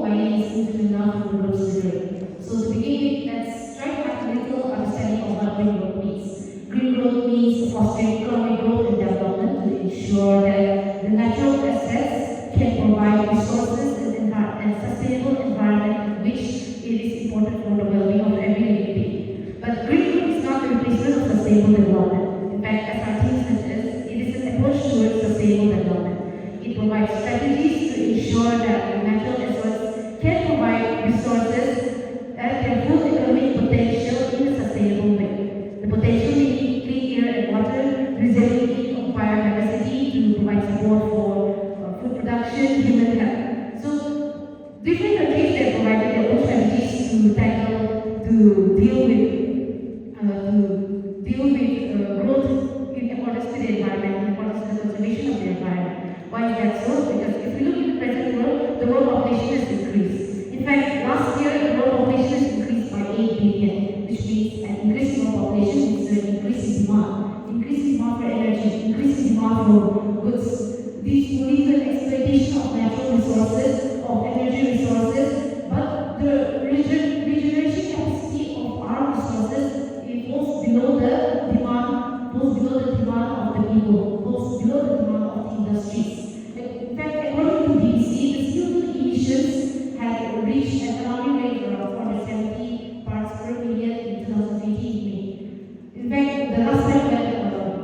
widely listened enough to groups to do it. So to begin with, let's try to have a little understanding of what green growth means. Green growth means fostering economic growth and development to ensure that the natural assets can provide resources and sustainable environment in which it is important for the well-being of every living being. But green growth is not the replacement of sustainable development. In fact, as our team suggests, it is an approach towards sustainable development. It provides strategies to ensure that the natural assets can provide resources at their full economic potential in a sustainable way. The potential meaning clean air and water, resiliency of biodiversity to provide support for food production, human health. So different countries have provided their own strategies to tackle, to deal with growth in accordance to the environment, in accordance to the conservation of the environment. Why is that so? Because if we look at the present world, the world population has increased. In fact, last year the world population has increased by 8 billion, which means an increase in world population is an increase in demand. Increase in demand for energy, increase in demand for goods. This will lead to an exploitation of natural resources, of energy resources, but the regeneration capacity of our resources falls below the demand of the people, falls below the demand of the industries. In fact, according to BBC, the CO2 emissions have reached an alarming rate of around 470 parts per million in 2018. In fact, the last time when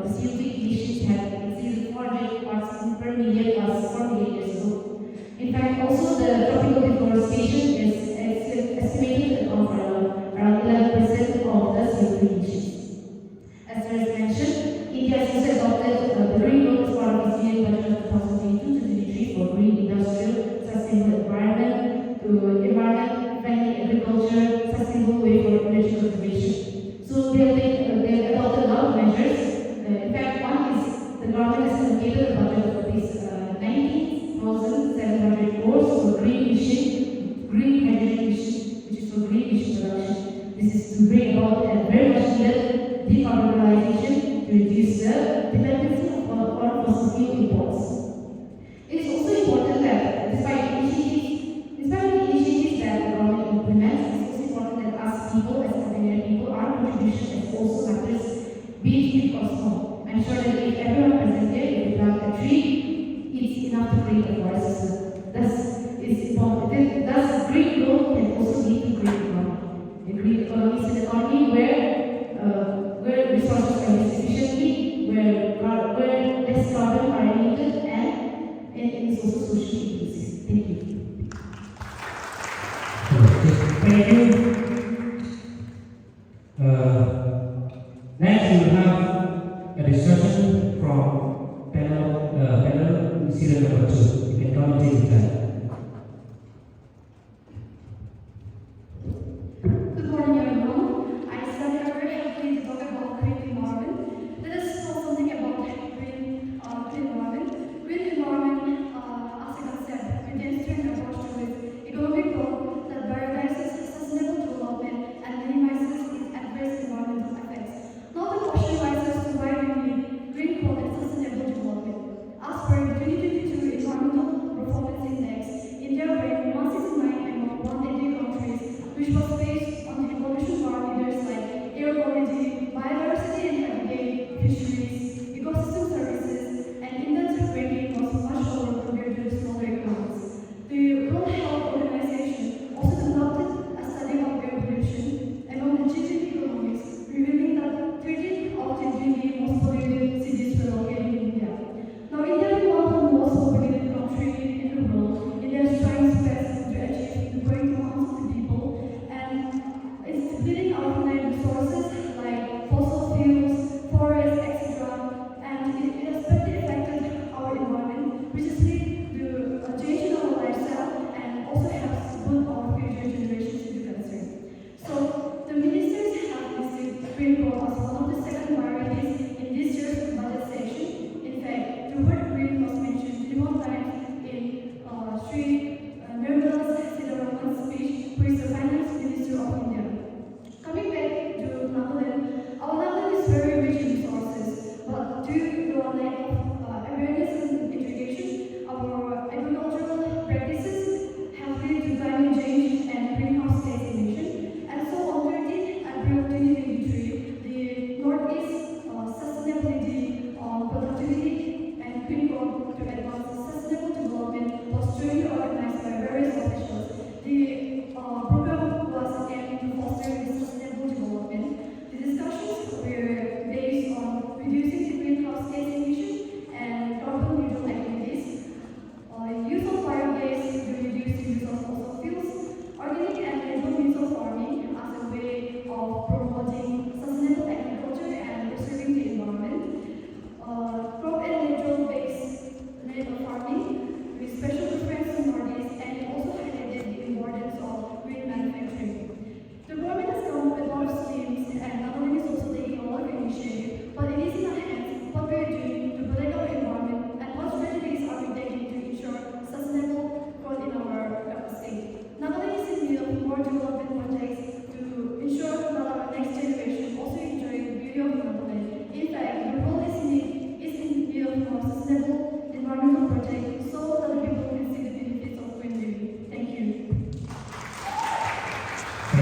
the CO2 emissions had exceeded 400 parts per million was 4 million years ago. In fact, also the tropical deforestation is estimated to account for around 11% of the CO2 emissions. As I mentioned, India has also adopted the Green Growth as part of its year budget of 2022-2023 for green industrial, sustainable environment-friendly agriculture, sustainable way for energy conservation. So they have adopted a lot of measures. In fact, one is the government has allocated a budget of rupees 19,700 crores for green hydrogen mission, which is for green emission reduction. This is to bring about a very much needed decarbonization to reduce the dependency on fossil fuel imports. It is also important that despite the initiatives that the government implements, it is also important that us people, as ordinary people, our contribution as also matters, be it big or small. I'm sure that if everyone present here, if we plant a tree, it's enough to create a forest. Thus, green growth can also lead to green economy. A green economy is an economy where resources are used efficiently, where less carbon are emitted, and it is also socially inclusive. Thank you. Thank you. Next, we will have a discussion from panel serial number 2. You can come and take the time. Good morning, everyone. I study a very happy to talk about green environment. Let us know something about green environment. Green environment, as I said, we can turn approach to it. Economic growth that prioritizes sustainable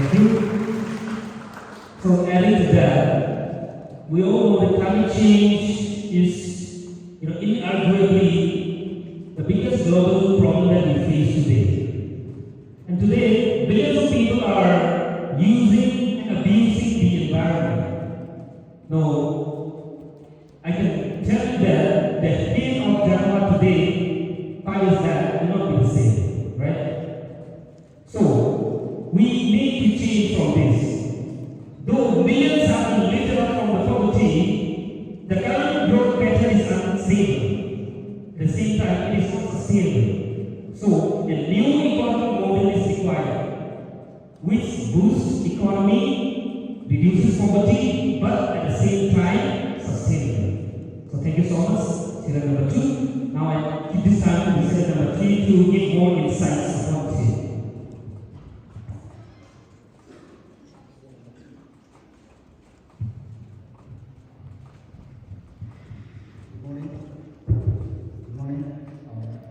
Thank you. So adding to that, we all know that climate change is, inarguably the biggest global problem that we face today. And today, billions of people are using and abusing the environment. Now, I can tell you that the hate of Jawa today, 5 years back, will not be the same, right? So, we need to change from this. Though millions have been lifted up from the poverty, the current growth pattern is unstable. At the same time, it is not sustainable. So, a new economic model is required, which boosts economy, reduces poverty, but at the same time, sustainable. So, thank you so much. Sila number 2. Now, I keep this time to sila number 3 to give more insights about it.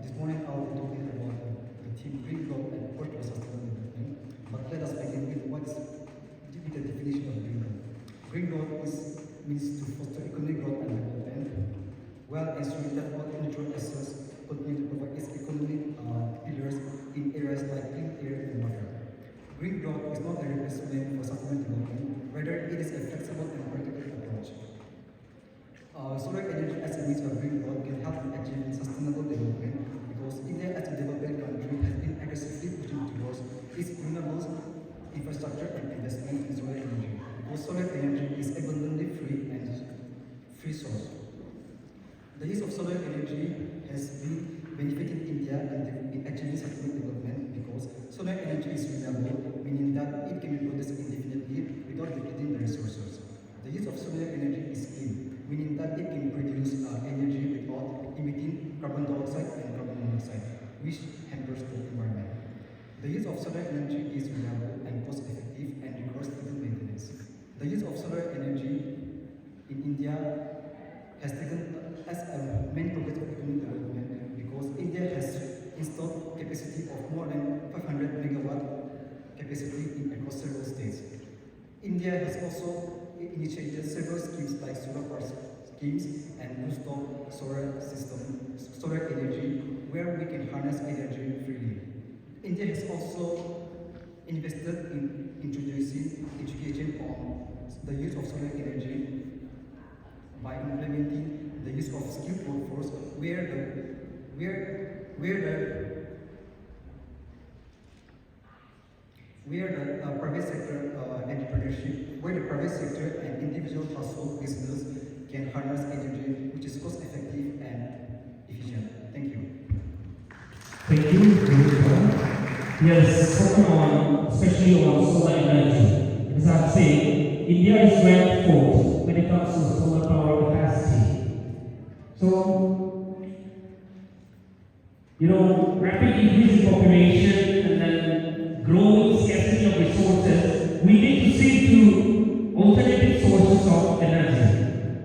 This morning I will be talking about the theme green growth and portable sustainable development. But let us begin with what is the definition of green growth. Green growth means to foster economic growth and development, while ensuring that all natural assets continue to provide its economic pillars in areas like clean air and water. Green growth is not a replacement for sustainable development, rather it is a flexible and practical approach. Solar energy as a means of green growth can help in achieving sustainable development because India as a developing country has been aggressively pushing towards its renewables infrastructure and investment in solar energy because solar energy is abundantly free and free source. The use of solar energy has been benefiting India in achieving sustainable development because solar energy is renewable, meaning that it can be produced indefinitely without depleting the resources. The use of solar energy is clean, meaning that it can produce energy without emitting carbon dioxide and carbon monoxide, which hampers the environment. The use of solar energy is reliable and cost-effective and requires little maintenance. The use of solar energy in India has taken as a main focus of economic development because India has installed capacity of more than 500 megawatt capacity across several states. India has also initiated several schemes like solar power schemes and rooftop solar energy, where we can harness energy freely. India has also invested in introducing education on the use of solar energy by implementing the use of skilled workforce, where the private sector entrepreneurship, where the private sector and individual household business can harness energy which is cost effective and efficient. Thank you. Thank you. Yes, spoken on, especially on solar energy. As I've said, India is ranked 4th when it comes to solar power capacity. So, rapid increase in population and then growing scarcity of resources, we need to seek to alternative sources of energy.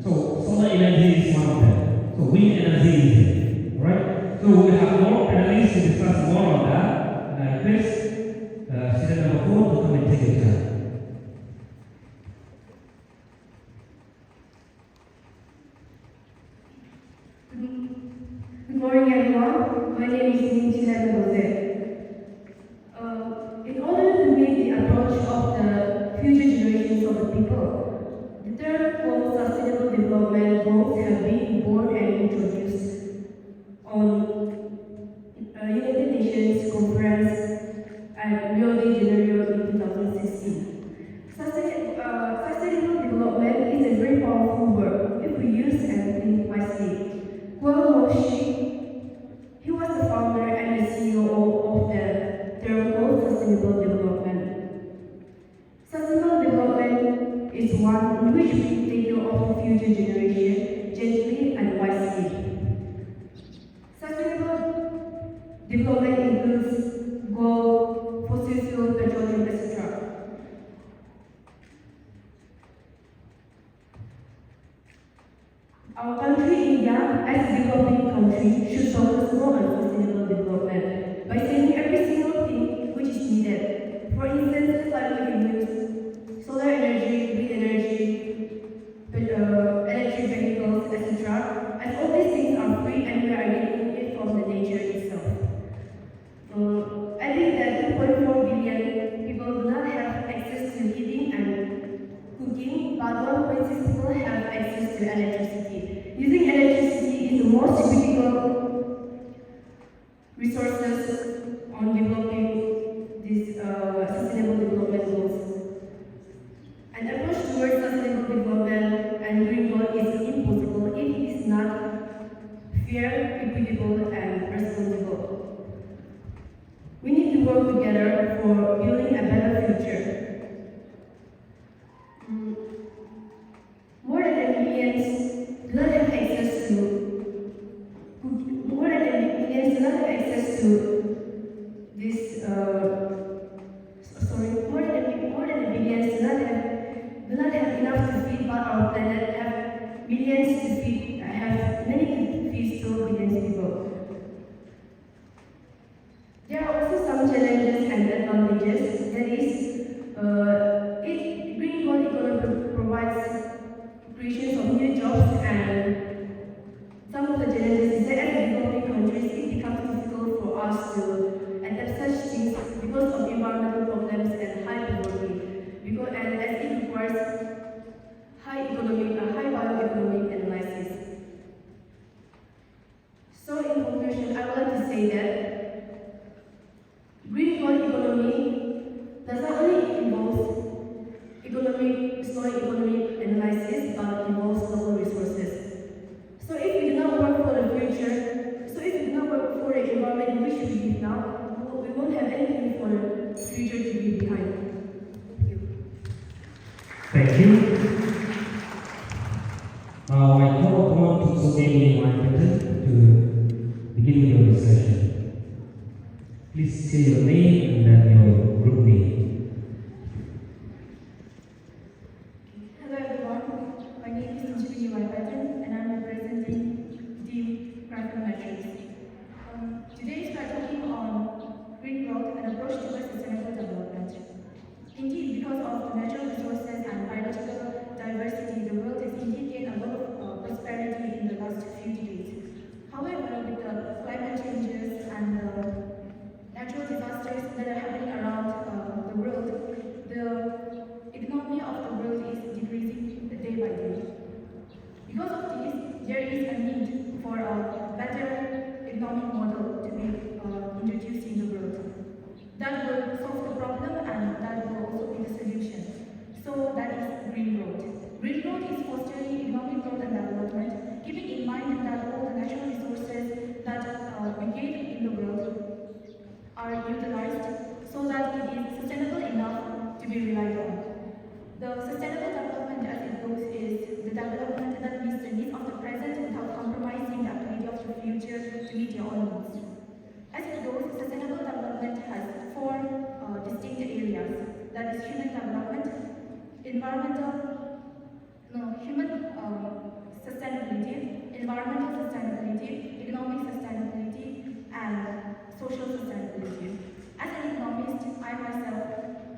So, solar energy is one of them. So, wind energy is it. Alright? So, we have more panelists to discuss more on that. And I request student number 4 to come and take a turn. Good morning, everyone. My name is Ninjila Jose. In order to meet the approach of the future generations of the people, the third World Sustainable Development Goals have been born and introduced on United Nations Conference at Rio de Janeiro in 2016. Sustainable development is a very powerful word if we use and think wisely. Guo Moshi, he was the founder and the CEO of the third World Sustainable Development. Sustainable development is one in which we take care of the future generation gently and wisely. Sustainable development includes gold, fossil fuel, petroleum, etc. Our country, India, as a developing country, should focus more on sustainable development by saving every single thing which is needed. For instance, climate Thank you. Now I call upon to Sogeni Marketer to begin with your discussion. Please say your name and then your group name. Hello everyone, my name is Injini Waipajan and I'm representing Team Micrometrics. Today we are talking on green growth and approach towards sustainable development. Indeed, because of the natural resources and biological diversity, the world has indeed gained a lot of prosperity in the last few decades. However, with the climate changes and the natural disasters that are happening around the world, the economy of the world is decreasing day by day. Because of this, there is a need for a better economic model to be introduced in the world. That will solve the problem and that will also be the solution. So that is green growth. Green growth is fostering economic growth and development, keeping in mind that all the natural resources that we gain in the world are utilized so that it is sustainable enough to be relied on. The sustainable development as it goes is the development that meets the needs of the present without compromising the ability of the future to meet your own needs. As it goes, sustainable development has four distinct areas. That is human development, sustainability, environmental sustainability, economic sustainability, and social sustainability. As an economist, I myself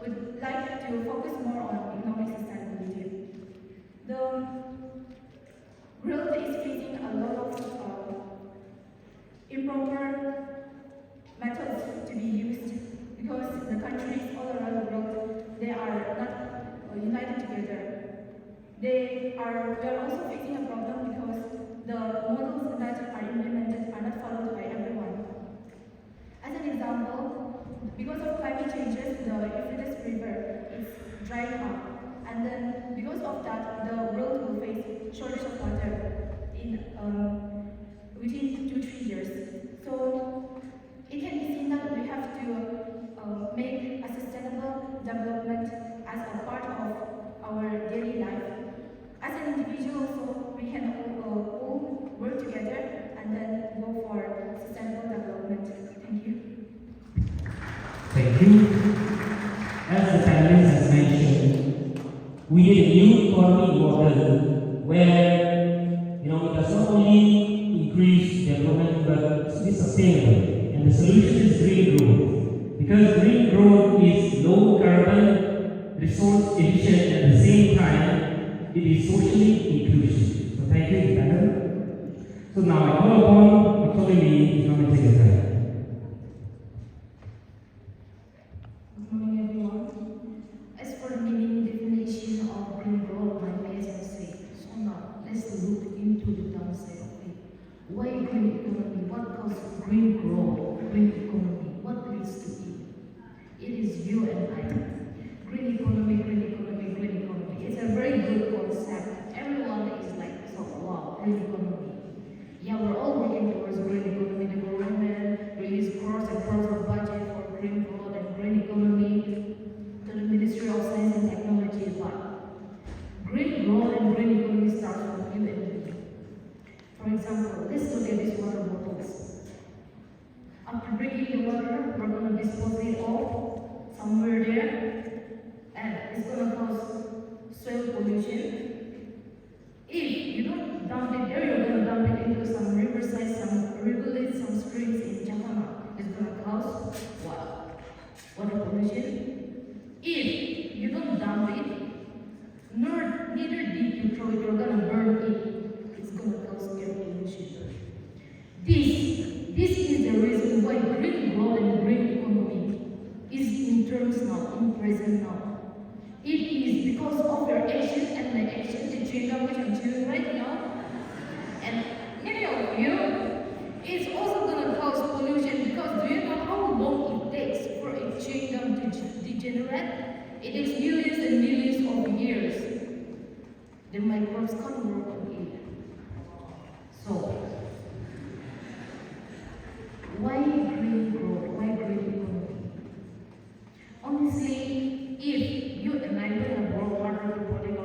would like to focus more on economic sustainability. The world is facing a lot of improper methods to be used because the countries all around the world, they are not united together. We are also facing a problem because the models that are implemented are not followed by everyone. As an example, because of climate changes, the Euphrates River is drying up, and then because of that, the world will face shortage of water in within 2-3 years. So it can be seen that we have to make a sustainable development as a part of our daily life. As an individual, so we can all work together and then go for sustainable development. Thank you. Thank you. As the panelist has mentioned, we need a new economic model where it does not only increase development but be sustainable. And the solution is green growth. Because green growth is low carbon, resource efficient at the same time, it is socially inclusive. So thank you, panel. So now I call upon Ptolemy Economic Secretary. Good morning, everyone. As for the meaning definition of green growth, my mates have said, so now let's look into the downside of it. Why green economy? What causes green growth, green economy? What leads to it? It is you and I. Green economy, green economy, green economy. It's a very good concept. Everyone is like, so wow, green economy. Yeah, we're all working towards green economy. The government released crores and crores of budget for green growth and green economy to the Ministry of Science and Technology. But green growth and green economy starts from you and me. For example, let's look at these water bottles. After drinking the water, we're going to dispose it off somewhere there, and it's going to cause soil pollution. If you don't dump it there, you're going to dump it into some riverside, some rivulets, some streams in Jakarta. It's going to cause what? Water pollution. If you don't dump it, neither did you throw it, you're going to burn it. It's going to cause air pollution. This is the reason why green growth and green economy is in terms now, in present now. It is because of your action and my action, the change which I'm doing right now, and many of you, it's also going to cause pollution because do you know how long it takes for a chewing gum to degenerate? It takes millions and millions of years. The microbes can't work on it. So, why green growth? Why green economy? Honestly, if you and I will have worked harder to protect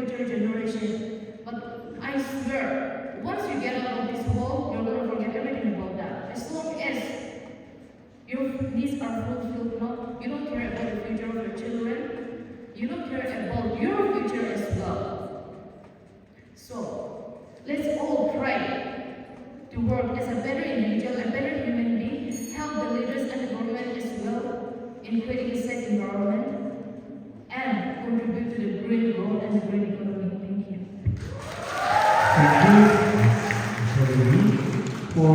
future generation. But I swear, once you get out of this world, you're gonna forget everything about that. As long as your needs are fulfilled, you don't care about the future of your children, you don't care about your future as well. So, let's all try to work as a better individual, a better human being, help the leaders and the government as well in creating a safe environment, and contribute to the green growth and the green economy. Thank you. Thank you, Mr. Lee, for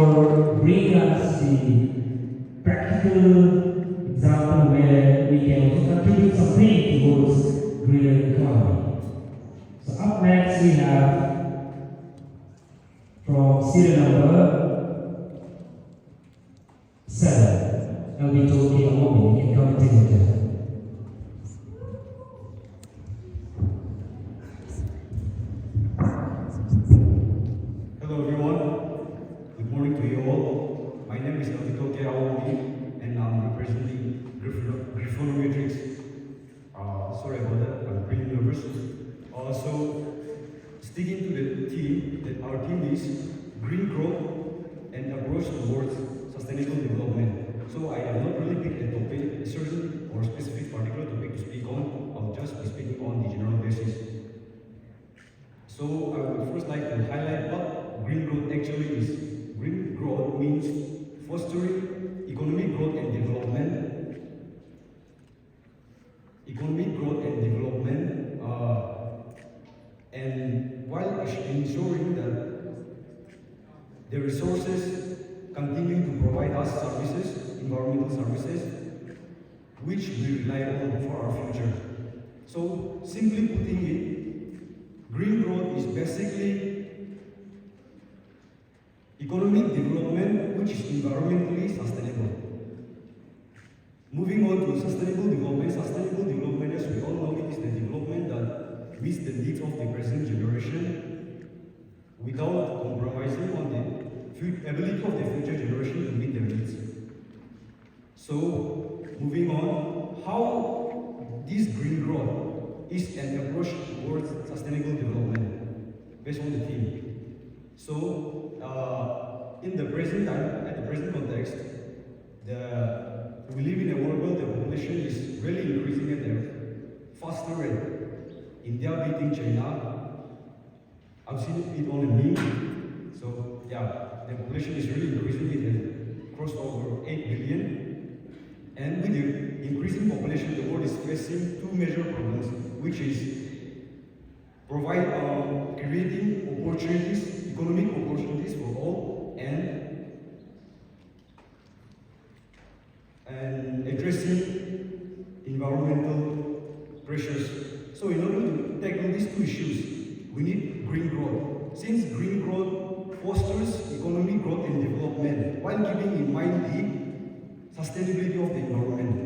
bringing us the practical example where we can also contribute something towards green economy. So up next we have from serial number 7, Elvito Kiamomi. You can come and take a look. Hello everyone, good morning to you all. My name is Elvito Kiaomi and I'm representing Griffonometrics. Sorry about that, I'm pretty nervous. So, sticking to the theme, that our theme is green growth and approach towards sustainable development. So I have not really picked a topic, a certain or specific particular topic to speak on. I'll just be speaking on the general basis. So I would first like to highlight what green growth actually is. Green growth means fostering economic growth and development. Economic growth and development, and while ensuring that the resources continue to provide us services, environmental services, which we rely on for our future. So simply putting it, green growth is basically economic development which is environmentally sustainable. Moving on to sustainable development, as we all know, it is the development that meets the needs of the present generation without compromising on the ability of the future generation to meet their needs. So, moving on, how this green growth is an approach towards sustainable development based on the theme. So, in the present time, at the present context, we live in a world where the population is really increasing at a faster rate. India beating China. I've seen it on the meme. So yeah, the population is really increasing. It has crossed over 8 billion. And with the increasing population, the world is facing two major problems, which is creating opportunities, economic opportunities for all, and addressing environmental pressures. So in order to tackle these two issues, we need green growth. Since green growth fosters economic growth and development while keeping in mind the sustainability of the environment.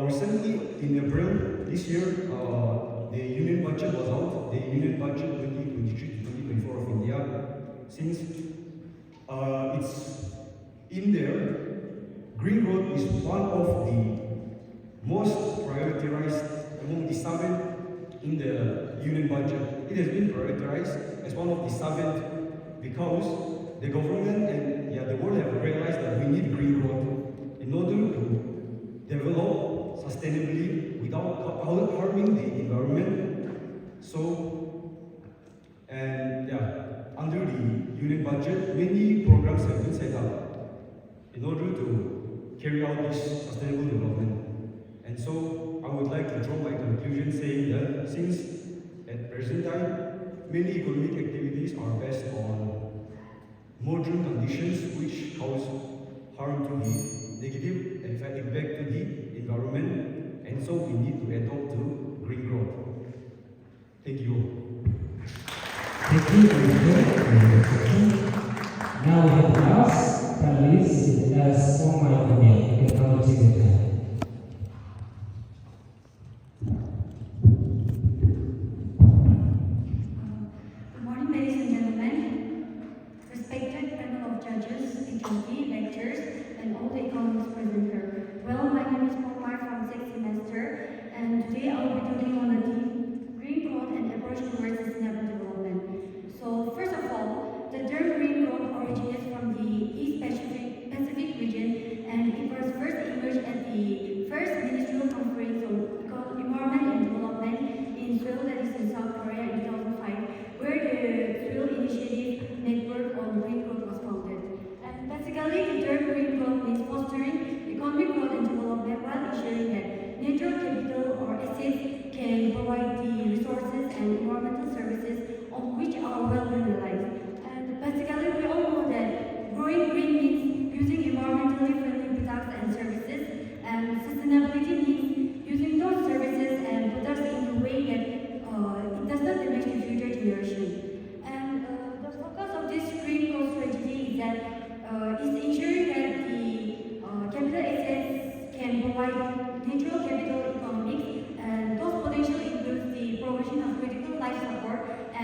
Recently, in April this year, the Union Budget was out, the Union Budget 2023-2024 of India. Since it's in there, green growth is one of the most prioritized among the 7 in the Union Budget. It has been prioritized as one of the 7 because the government and the world have realized that we need green growth in order to develop sustainably without harming the environment. So, and under the Union Budget, many programs have been set up in order to carry out this sustainable development. And so I would like to draw my conclusion saying that since at present time, many economic activities are based on modern conditions which cause harm to the negative impact to the environment, and so we need to adopt to green growth. Thank you. Thank you for your question. Now we have the last panelist as Omar Kumia. You can come and take the time. Good morning, ladies and gentlemen, respected panel of judges, HOD, lecturers, and all the economists present here. Well, my name is Pomar from 6th semester, and today I will be talking on the theme Green Growth and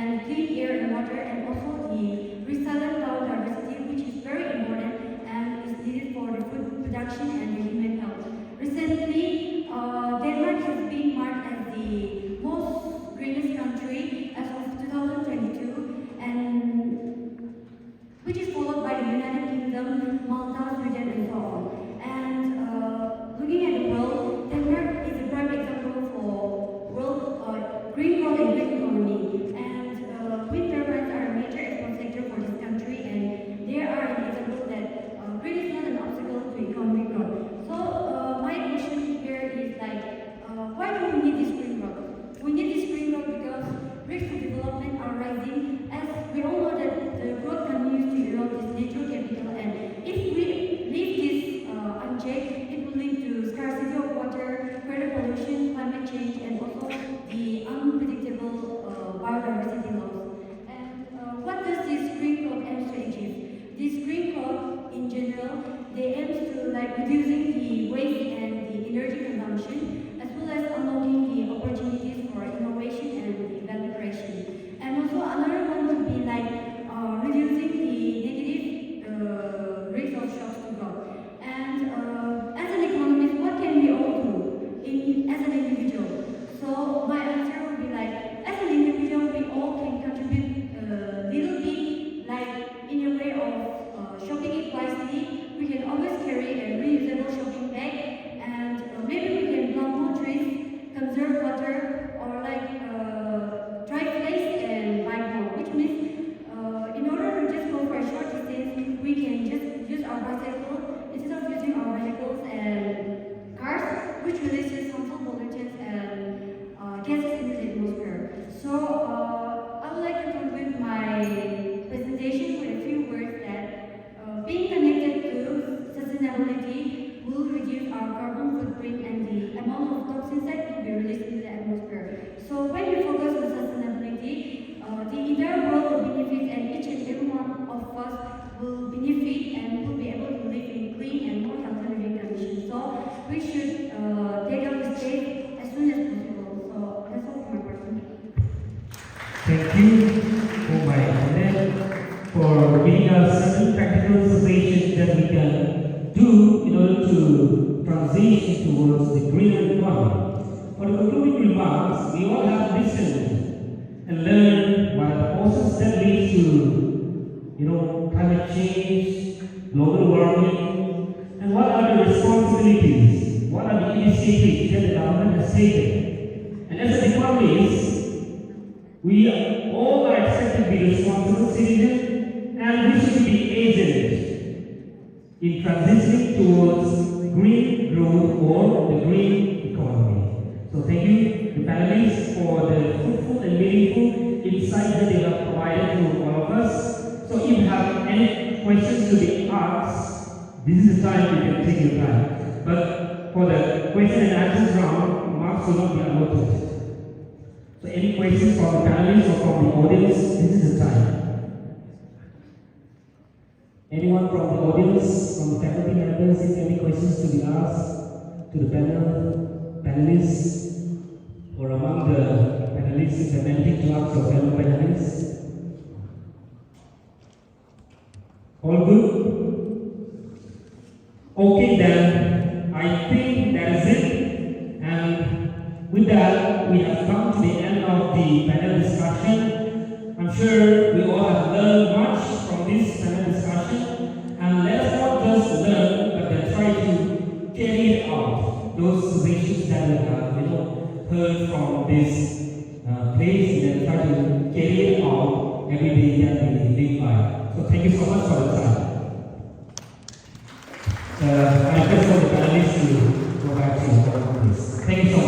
and clean air and water, and also the resilient biodiversity, which is very important and is needed for the food production and the human health. Recently, Denmark has been marked as the most greenest country as of 2022, and which is followed by the United Kingdom, Malta, Sweden, and so on. And looking at the world, Denmark is a prime example for green growth and green economy. And wind turbines are a major export sector for this country, and they are an example that green is not an obstacle to economic growth. So my question here is like, why do we need this green growth? We need this green growth because risks of development are rising. As we all know that the growth continues to erode this natural capital, and if we leave this unchecked, it will lead to scarcity of water, further pollution, climate change, and also the unpredictable biodiversity loss. And what does this green growth aim to achieve? This green growth, in general, they aim to like reducing the waste and the energy consumption, as well as unlocking the opportunities for innovation and the value creation. And also another one would be like reducing the negative risk of shocks to growth. And as an economist, what can we all do as an individual? So my answer would be like, as an individual, we all can contribute a little bit, like in a way of shopping it wisely. We can always carry a reusable shopping bag, and maybe we can plant more trees, conserve water, or like drive less and bike more, which means in order to just go for a short distance, we can just use our bicycle instead of using our vehicles and cars, which releases harmful pollutants and gases into the atmosphere. So I would like to conclude my presentation with a few words that being connected to sustainability will reduce our carbon footprint and the amount of toxins that will be released into the atmosphere. So when we focus on sustainability, the entire world will benefit, and each and every one of us will benefit and will be able to live in clean and more healthy living conditions. So we should take up the state as soon as possible. So that's all for my part. Thank you, oh my goodness, for giving us certain practical suggestions that we can do in order to transition towards the greener economy. For the concluding remarks, we all have listened and learned by the forces that lead to, climate change, global warming, and what are the responsibilities, what are the initiatives that the government has taken. And as an economist, we all are expected to be responsible citizens, and we should be agents in transitioning towards green growth or the green economy. So thank you, the panelists, for the fruitful and meaningful insights that they have provided to all of us. So if you have any questions to be asked, this is the time you can take your time. But for the question and answers round, marks will not be allotted. So any questions from the panelists or from the audience, this is the time. Anyone from the audience, from the faculty members, if any questions to be asked to the panelists, or among the panelists, if there are anything to ask your fellow panelists? All good? Okay then, I think that is it. And with that, we have come to the end of the panel discussion. I'm sure we all have learned much from this panel discussion. And let us not just learn, but then try to carry it out. Those suggestions that we have, heard from this place, and then try to carry it out every day that we live by. So thank you so much for the time. I request all the panelists to go back to your place. Thank you so much.